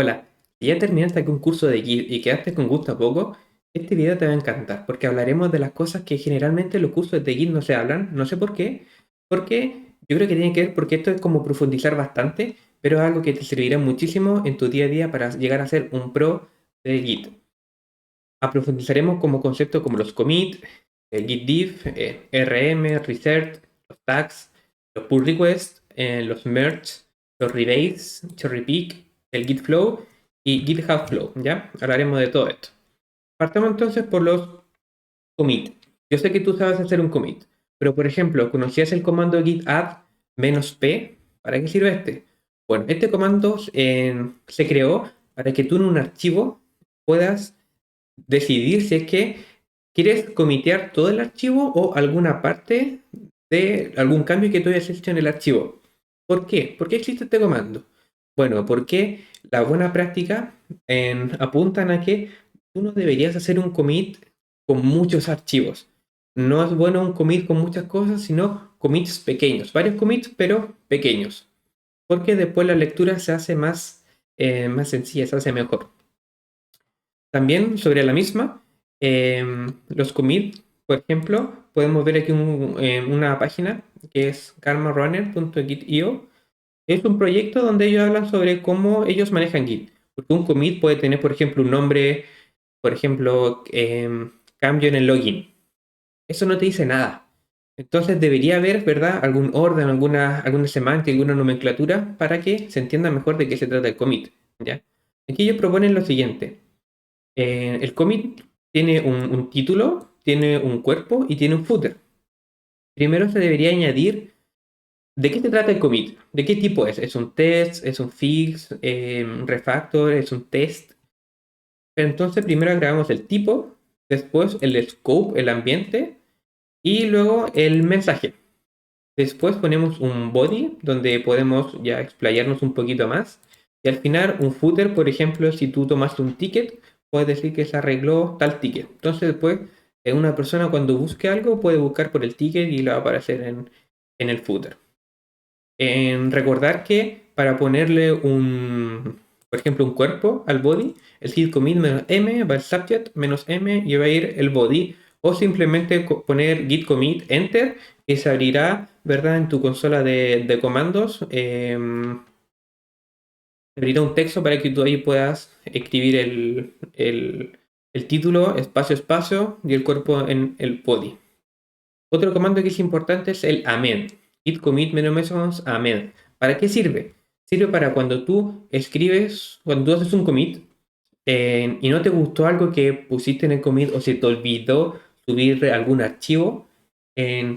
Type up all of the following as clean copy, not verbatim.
Hola, si ya terminaste aquí un curso de Git y quedaste con gusto a poco, este video te va a encantar porque hablaremos de las cosas que generalmente en los cursos de Git no se hablan, no sé por qué, porque yo creo que tiene que ver porque esto es como profundizar bastante, pero es algo que te servirá muchísimo en tu día a día para llegar a ser un pro de Git. Profundizaremos como conceptos como los commit, el git diff, rm, reset, los tags, los pull requests, los merge, los rebates, cherry pick, el git flow y GitHub flow, ¿ya? Hablaremos de todo esto. Partamos entonces por los commit. Yo sé que tú sabes hacer un commit, pero por ejemplo, ¿conocías el comando git add -p? ¿Para qué sirve este? Bueno, este comando se creó para que tú en un archivo puedas decidir si es que quieres comitear todo el archivo o alguna parte de algún cambio que tú hayas hecho en el archivo. ¿Por qué? ¿Por qué existe este comando? Bueno, porque la buena práctica apuntan a que tú no deberías hacer un commit con muchos archivos. No es bueno un commit con muchas cosas, sino commits pequeños, varios commits, pero pequeños. Porque después la lectura se hace más sencilla, se hace mejor. También sobre la misma, los commits, por ejemplo, podemos ver aquí una página que es karmarunner.git.io. Es un proyecto donde ellos hablan sobre cómo ellos manejan Git. Porque un commit puede tener, por ejemplo, un nombre, por ejemplo, cambio en el login. Eso no te dice nada. Entonces debería haber, ¿verdad?, algún orden, alguna semántica, alguna nomenclatura para que se entienda mejor de qué se trata el commit, ¿ya? Aquí ellos proponen lo siguiente. El commit tiene un título, tiene un cuerpo y tiene un footer. Primero se debería añadir de qué se trata el commit, de qué tipo es. ¿Es un test? ¿Es un fix? ¿Un refactor? ¿Es un test? Entonces primero agregamos el tipo, después el scope, el ambiente y luego el mensaje. Después ponemos un body donde podemos ya explayarnos un poquito más. Y al final un footer, por ejemplo, si tú tomaste un ticket, puedes decir que se arregló tal ticket. Entonces después una persona cuando busque algo puede buscar por el ticket y le va a aparecer en el footer. Recordar que para ponerle por ejemplo, un cuerpo al body, el git commit -m va al subject -m y va a ir el body. O simplemente poner git commit enter y se abrirá, ¿verdad? En tu consola de comandos. Se abrirá un texto para que tú ahí puedas escribir el título, espacio, espacio y el cuerpo en el body. Otro comando que es importante es el amend. Git commit -m amend. ¿Para qué sirve? Sirve para cuando tú escribes, cuando tú haces un commit y no te gustó algo que pusiste en el commit o se te olvidó subir algún archivo,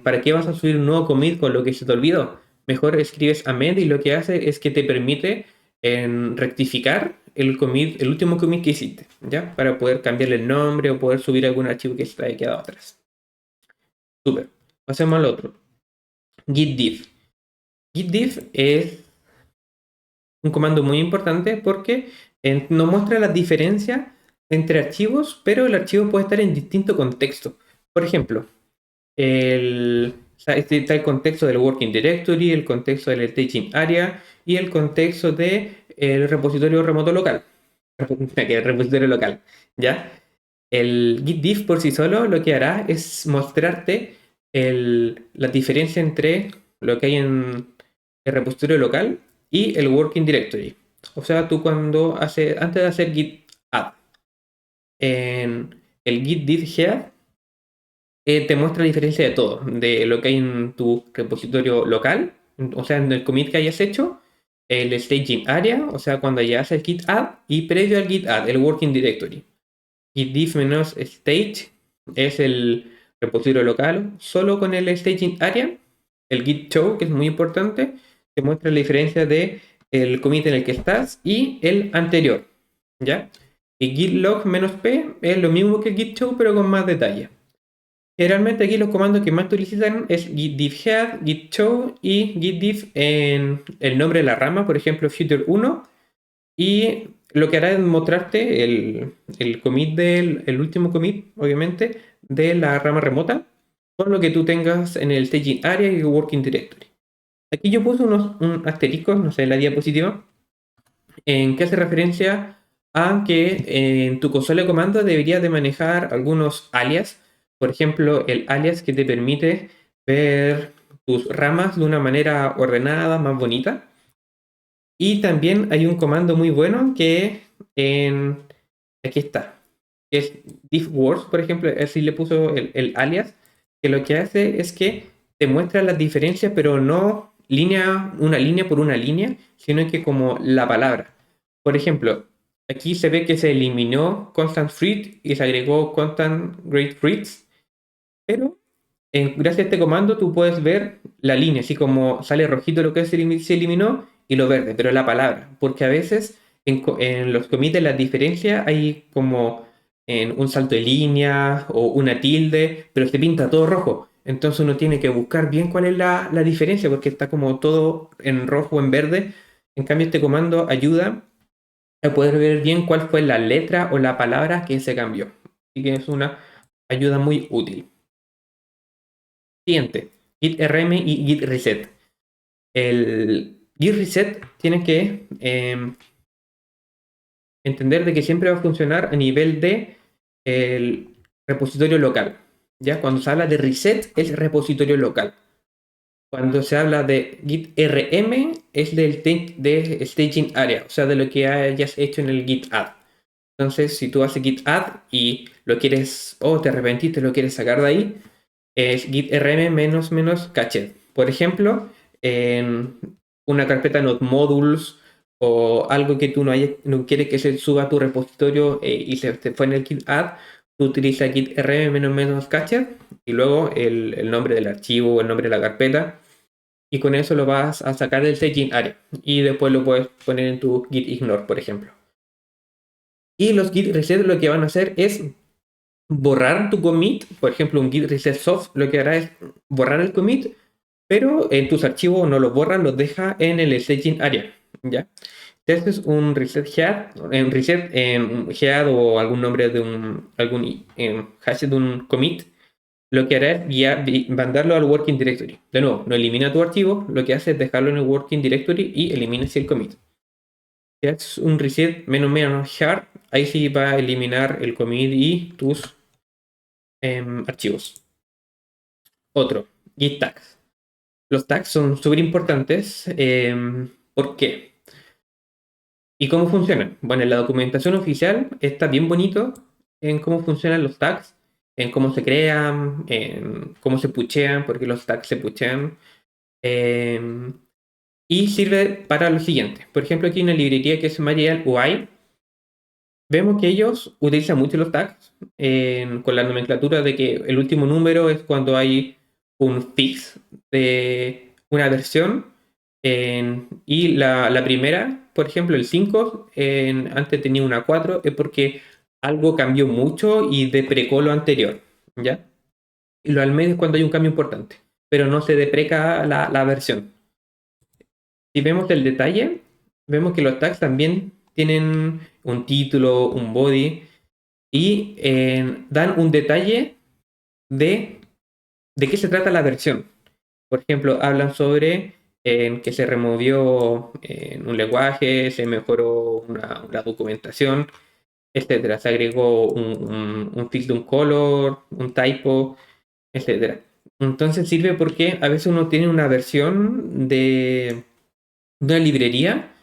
¿para qué vas a subir un nuevo commit con lo que se te olvidó? Mejor escribes amend y lo que hace es que te permite rectificar el commit, el último commit que hiciste, ¿ya? Para poder cambiarle el nombre o poder subir algún archivo que se te haya quedado atrás. Súper. Pasemos al otro. Git diff. Git diff es un comando muy importante porque nos muestra la diferencia entre archivos, pero el archivo puede estar en distinto contexto. Por ejemplo, está el contexto del working directory, el contexto del staging area y el contexto del repositorio remoto local. Que el repositorio local, ¿ya? El git diff por sí solo lo que hará es mostrarte la diferencia entre lo que hay en el repositorio local y el working directory. O sea, tú antes de hacer git add, en el git diff head te muestra la diferencia de todo, de lo que hay en tu repositorio local, o sea, en el commit que hayas hecho, el staging area, o sea, cuando ya haces git add, y previo al git add, el working directory. Git diff-stage es el repositorio local, solo con el staging area. El git show, que es muy importante, te muestra la diferencia de el commit en el que estás y el anterior, ¿ya? Y git log-p es lo mismo que git show, pero con más detalle. Generalmente aquí los comandos que más utilizan es git diff head, git show y git diff en el nombre de la rama, por ejemplo, future 1. Y lo que hará es mostrarte el commit el último commit, obviamente, de la rama remota, con lo que tú tengas en el staging area y working directory. Aquí yo puse un asterisco, no sé, en la diapositiva, en que hace referencia a que en tu consola de comando deberías de manejar algunos alias. Por ejemplo, el alias que te permite ver tus ramas de una manera ordenada, más bonita. Y también hay un comando muy bueno que en... Aquí está. Que es diffwords, por ejemplo, así le puso el alias, que lo que hace es que te muestra las diferencias, pero no una línea por una línea, sino que como la palabra. Por ejemplo, aquí se ve que se eliminó constant fruit y se agregó constant great fruits, pero gracias a este comando tú puedes ver la línea, así como sale rojito lo que se eliminó y lo verde, pero la palabra, porque a veces en los commits de la diferencia hay como en un salto de línea o una tilde, pero se pinta todo rojo. Entonces uno tiene que buscar bien cuál es la diferencia, porque está como todo en rojo o en verde. En cambio, este comando ayuda a poder ver bien cuál fue la letra o la palabra que se cambió. Así que es una ayuda muy útil. Siguiente, git rm y git reset. El git reset tiene que entender de que siempre va a funcionar a nivel de el repositorio local. ¿Ya? Cuando se habla de reset es repositorio local. Cuando se habla de git rm es de staging area, o sea, de lo que hayas hecho en el git add. Entonces, si tú haces git add y lo quieres, o te arrepentiste, lo quieres sacar de ahí, es git rm menos menos cached. Por ejemplo, en una carpeta node modules o algo que tú no quieres que se suba a tu repositorio y se te fue en el git add, tú utilizas git rm menos menos cached y luego el nombre del archivo o el nombre de la carpeta, y con eso lo vas a sacar del staging area y después lo puedes poner en tu git ignore, por ejemplo. Y los git reset lo que van a hacer es borrar tu commit. Por ejemplo, un git reset soft lo que hará es borrar el commit, pero en tus archivos no los borra, los deja en el staging area, ¿ya? Si haces un reset head, en reset en head o algún nombre de algún hash de un commit, lo que hará es mandarlo al working directory. De nuevo, no elimina tu archivo, lo que hace es dejarlo en el working directory y elimina así el commit. Si haces un reset menos menos hard, ahí sí va a eliminar el commit y tus archivos. Otro, git tags. Los tags son súper importantes. ¿Por qué? ¿Y cómo funcionan? Bueno, en la documentación oficial está bien bonito en cómo funcionan los tags, en cómo se crean, en cómo se puchean, porque los tags se puchean. Y sirve para lo siguiente. Por ejemplo, aquí en una librería que es Material UI, vemos que ellos utilizan mucho los tags con la nomenclatura de que el último número es cuando hay un fix de una versión y la primera, por ejemplo, el 5, antes tenía una 4, es porque algo cambió mucho y deprecó lo anterior, ¿ya? Y lo al medio es cuando hay un cambio importante, pero no se depreca la versión. Si vemos el detalle, vemos que los tags también tienen un título, un body y dan un detalle de, de qué se trata la versión. Por ejemplo, hablan sobre que se removió un lenguaje, se mejoró una documentación, etcétera. Se agregó un fix de un color, un typo, etcétera. Entonces sirve porque a veces uno tiene una versión de una librería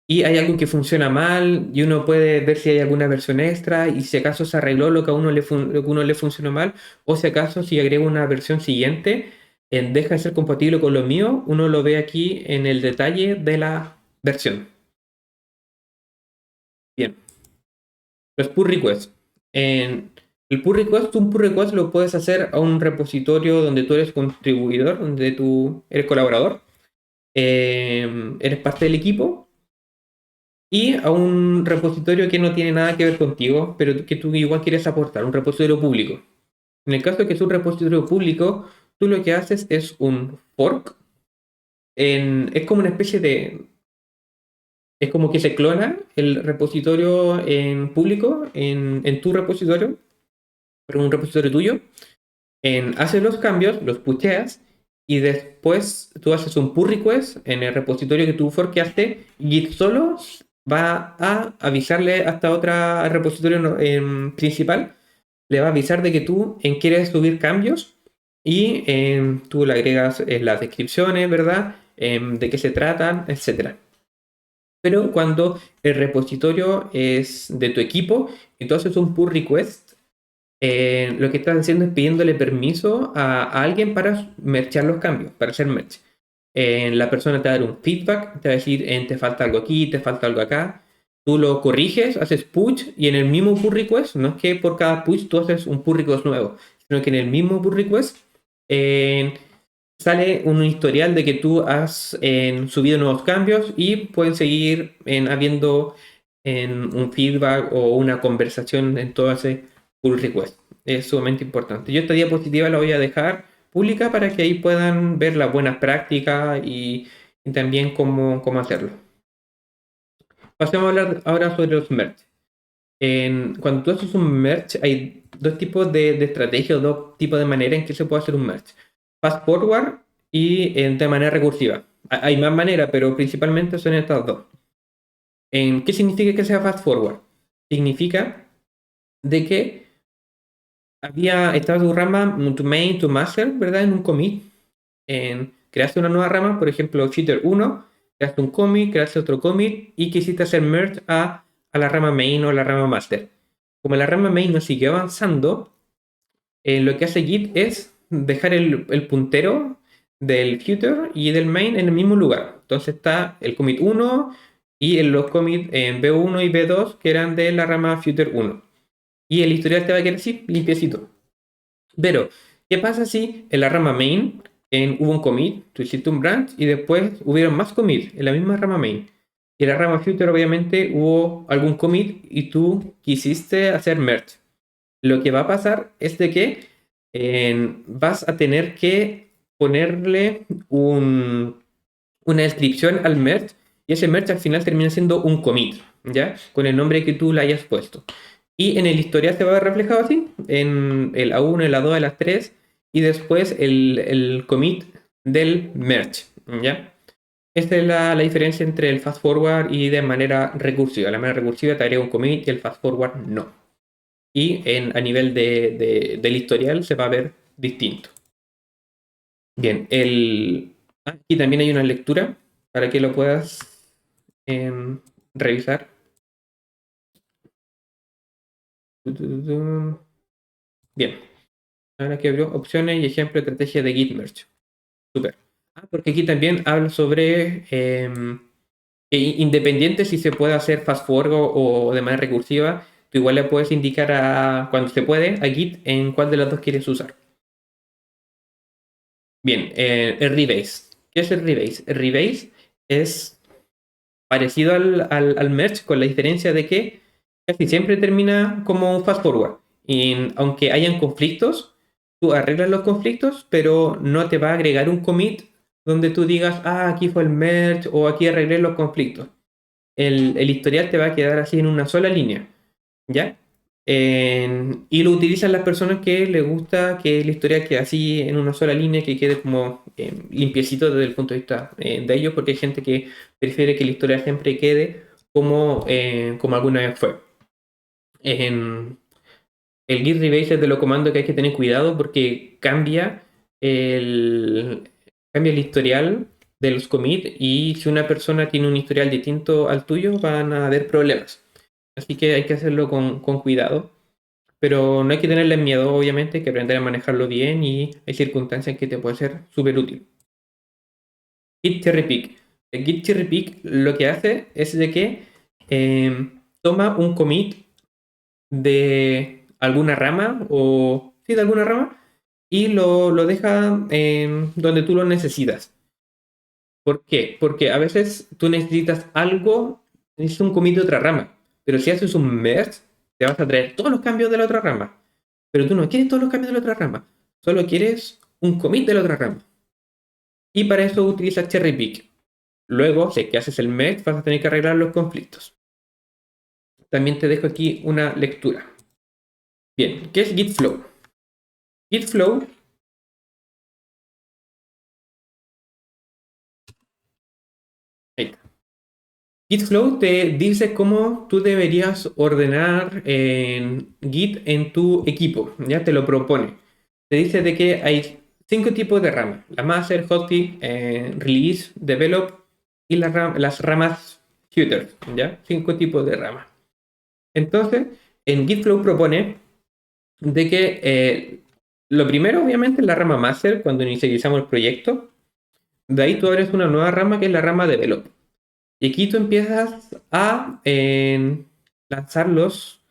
y hay algo que funciona mal y uno puede ver si hay alguna versión extra y si acaso se arregló lo que a uno lo que a uno le funcionó mal, o si acaso si agrego una versión siguiente deja de ser compatible con lo mío, uno lo ve aquí en el detalle de la versión. Bien, los pull requests. El pull request, un pull request lo puedes hacer a un repositorio donde tú eres contribuidor, donde tú eres colaborador, eres parte del equipo, y a un repositorio que no tiene nada que ver contigo, pero que tú igual quieres aportar, un repositorio público. En el caso de que es un repositorio público, tú lo que haces es un fork. Es como una especie de... Es como que se clona el repositorio en público, en tu repositorio, pero en un repositorio tuyo. Haces los cambios, los pucheas, y después tú haces un pull request en el repositorio que tú forkeaste, git solo va a avisarle hasta otra repositorio principal, le va a avisar de que tú quieres subir cambios y tú le agregas las descripciones, ¿verdad? De qué se tratan, etcétera. Pero cuando el repositorio es de tu equipo, entonces un pull request, lo que estás haciendo es pidiéndole permiso a alguien para mergear los cambios, para hacer merge. La persona te va a dar un feedback, te va a decir, te falta algo aquí, te falta algo acá. Tú lo corriges, haces push y en el mismo pull request, no es que por cada push tú haces un pull request nuevo, sino que en el mismo pull request eh, sale un historial de que tú has subido nuevos cambios y pueden seguir habiendo un feedback o una conversación en todo ese pull request. Es sumamente importante. Yo esta diapositiva la voy a dejar pública para que ahí puedan ver las buenas prácticas y también cómo hacerlo. Pasemos a hablar ahora sobre los merge. Cuando tú haces un merge, hay dos tipos de estrategias, dos tipos de manera en que se puede hacer un merge. Fast forward y de manera recursiva. Hay más maneras, pero principalmente son estas dos. ¿Qué significa que sea fast forward? Significa de que estaba tu rama, tu main, tu master, ¿verdad? En un commit. Creaste una nueva rama, por ejemplo, Cheater 1, creaste un commit, creaste otro commit y quisiste hacer merge a la rama main o la rama master. Como la rama main no sigue avanzando, lo que hace Git es dejar el puntero del future y del main en el mismo lugar. Entonces está el commit 1 y los commits en B1 y B2 que eran de la rama future 1. Y el historial te va a quedar así, limpiecito. Pero, ¿qué pasa si en la rama main hubo un commit, tú hiciste un branch y después hubieron más commits en la misma rama main? Y en la rama future obviamente hubo algún commit y tú quisiste hacer merge. Lo que va a pasar es de que vas a tener que ponerle una descripción al merge y ese merge al final termina siendo un commit, ¿ya? Con el nombre que tú le hayas puesto. Y en el historial se va a ver reflejado así, en el A1, el A2, el A3 y después el commit del merge, ¿ya? Esta es la diferencia entre el fast forward y de manera recursiva. La manera recursiva te agrega un commit y el fast forward no. Y a nivel del historial se va a ver distinto. Bien, aquí también hay una lectura para que lo puedas revisar. Bien, ahora que abrió opciones y ejemplo de estrategia de Git Merge. Super. Porque aquí también habla sobre independiente si se puede hacer fast forward o de manera recursiva, tú igual le puedes indicar cuando se puede a Git en cuál de las dos quieres usar. Bien, el rebase. ¿Qué es el rebase? El rebase es parecido al merge con la diferencia de que casi siempre termina como un fast forward. Y aunque hayan conflictos, tú arreglas los conflictos, pero no te va a agregar un commit donde tú digas, aquí fue el merge o aquí arreglé los conflictos. El historial te va a quedar así en una sola línea, ¿ya? Y lo utilizan las personas que les gusta que la historia quede así en una sola línea, que quede como limpiecito desde el punto de vista de ellos, porque hay gente que prefiere que la historia siempre quede como alguna vez fue. En el git rebase es de los comandos que hay que tener cuidado porque cambia el historial de los commits y si una persona tiene un historial distinto al tuyo van a haber problemas. Así que hay que hacerlo con cuidado. Pero no hay que tenerle miedo, obviamente, hay que aprender a manejarlo bien y hay circunstancias que te puede ser súper útil. Git Cherry Pick. El Git Cherry Pick lo que hace es de que toma un commit de alguna rama o sí, de alguna rama y lo deja donde tú lo necesitas. ¿Por qué? Porque a veces tú necesitas algo, necesitas un commit de otra rama, pero si haces un merge, te vas a traer todos los cambios de la otra rama. Pero tú no quieres todos los cambios de la otra rama, solo quieres un commit de la otra rama. Y para eso utilizas Cherry Pick. Luego, si es que haces el merge, vas a tener que arreglar los conflictos. También te dejo aquí una lectura. Bien, ¿qué es Git Flow? Git Flow, ahí está. Gitflow te dice cómo tú deberías ordenar en Git en tu equipo, ya te lo propone. Te dice de que hay 5 tipos de ramas: la master, hosting, release, develop y las ramas futures, ¿ya? 5 tipos de ramas. Entonces, en Gitflow propone de que lo primero, obviamente, es la rama master cuando inicializamos el proyecto. De ahí tú abres una nueva rama que es la rama develop. Y aquí tú empiezas a lanzar los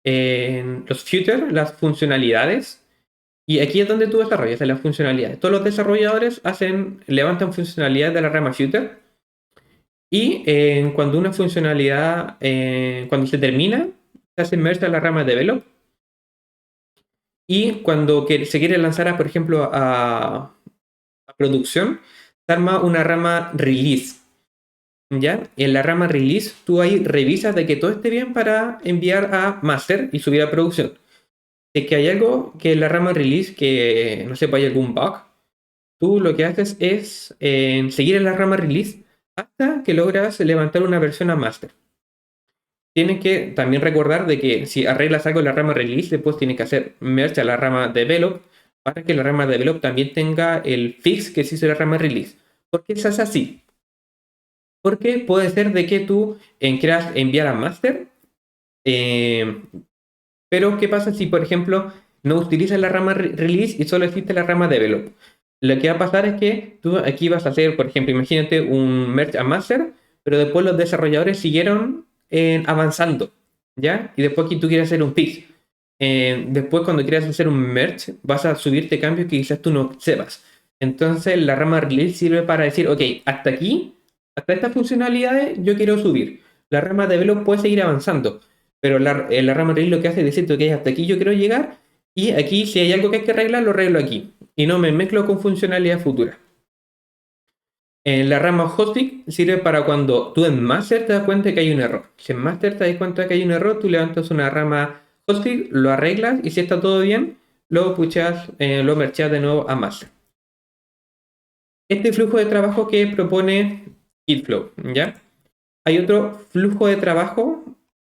features, las funcionalidades. Y aquí es donde tú desarrollas las funcionalidades. Todos los desarrolladores levantan funcionalidades de la rama feature. Y cuando una funcionalidad, cuando se termina, se hace merge a la rama develop. Y cuando se quiere lanzar, por ejemplo, a producción, se arma una rama release. ¿Ya? En la rama release, tú ahí revisas de que todo esté bien para enviar a master y subir a producción. Si es que hay algo que en la rama release que no sé, hay algún bug, tú lo que haces es seguir en la rama release hasta que logras levantar una versión a master. Tienes que también recordar de que si arreglas algo en la rama release, después tienes que hacer merge a la rama develop para que la rama develop también tenga el fix que se hizo en la rama release. ¿Por qué eso es así? Porque puede ser de que tú quieras enviar a master, pero ¿qué pasa si, por ejemplo, no utilizas la rama release y solo existe la rama develop? Lo que va a pasar es que tú aquí vas a hacer, por ejemplo, imagínate un merge a master, pero después los desarrolladores siguieron avanzando, ¿ya? Y después aquí tú quieres hacer un fix. Después cuando quieras hacer un merge, vas a subirte cambios que quizás tú no sepas. Entonces la rama release sirve para decir, ok, hasta aquí, hasta estas funcionalidades yo quiero subir. La rama develop puede seguir avanzando, pero la rama release lo que hace es decirte, ok, hasta aquí yo quiero llegar y aquí si hay algo que hay que arreglar, lo arreglo aquí. Y no me mezclo con funcionalidad futura. En la rama hosting sirve para cuando tú en master te das cuenta que hay un error. Si en master te das cuenta que hay un error, tú levantas una rama hosting, lo arreglas y si está todo bien, lo puchas, lo mercheas de nuevo a master. Este flujo de trabajo que propone Gitflow, ¿ya? Hay otro flujo de trabajo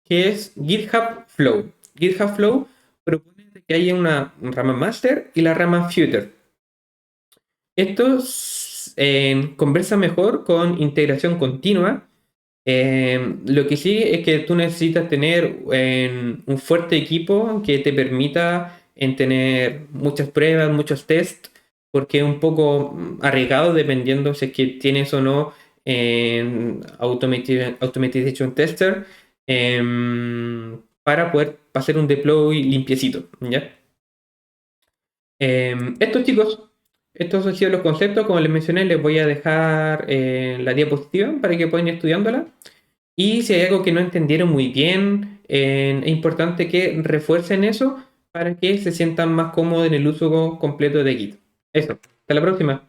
que es GitHub Flow. GitHub Flow propone que haya una rama master y la rama future. Esto conversa mejor con integración continua. Lo que sí es que tú necesitas tener un fuerte equipo que te permita tener muchas pruebas, muchos tests, porque es un poco arriesgado dependiendo si es que tienes o no Automatization Tester para poder hacer un deploy limpiecito, ¿ya? Estos chicos, estos han sido los conceptos. Como les mencioné, les voy a dejar la diapositiva para que puedan ir estudiándola. Y si hay algo que no entendieron muy bien, es importante que refuercen eso para que se sientan más cómodos en el uso completo de Git. Eso, hasta la próxima.